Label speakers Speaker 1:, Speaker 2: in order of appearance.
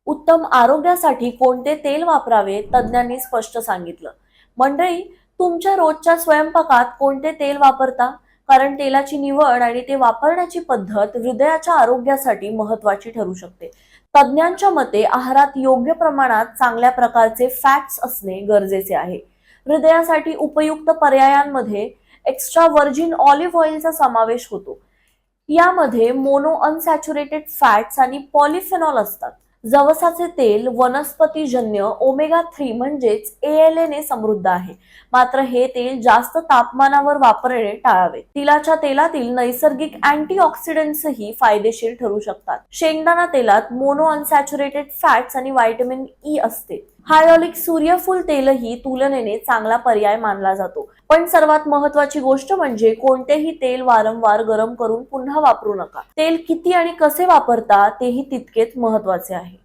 Speaker 1: उत्तम आरोग्यासाठी कोणते तेल वापरावे तज्ज्ञांनी स्पष्ट सांगितलं। मंडळी, तुमच्या रोजच्या स्वयंपाकात कोणते तेल वापरता? कारण तेलाची निवड आणि ते वापरण्याची पद्धत हृदयाच्या आरोग्यासाठी महत्त्वाची ठरू शकते। तज्ज्ञांच्या मते आहारात योग्य प्रमाणात चांगल्या प्रकारचे फॅट्स असणे गरजेचे आहे। हृदयासाठी उपयुक्त पर्यायांमध्ये एक्स्ट्रा व्हर्जिन ऑलिव्ह ऑइलचा समावेश होतो। यामध्ये मोनो अनसॅच्युरेटेड फॅट्स आणि पॉलिफेनॉल असतात। जवसाचे तेल वनस्पतीजन्य ओमेगा 3 म्हणजेच ALA ने समृद्ध आहे। मात्र हे तेल जास्त तापमानावर वापरणे टाळावे। तिलाच्या तेलातील नैसर्गिक अँटीऑक्सिडंट्सही फायदेशीर ठरू शकतात। शेंगदाणा तेलात मोनो अनसॅच्युरेटेड फॅट्स आणि व्हिटॅमिन ई असते। हायऑलिक सूर्यफूल तेलही तुलनेने चांगला पर्याय मानला जातो। पण सर्वात महत्त्वाची गोष्ट म्हणजे कोणतेही तेल वारंवार गरम करून पुन्हा वापरू नका। तेल किती आणि कसे वापरता तेही तितकेच महत्त्वाचे आहे।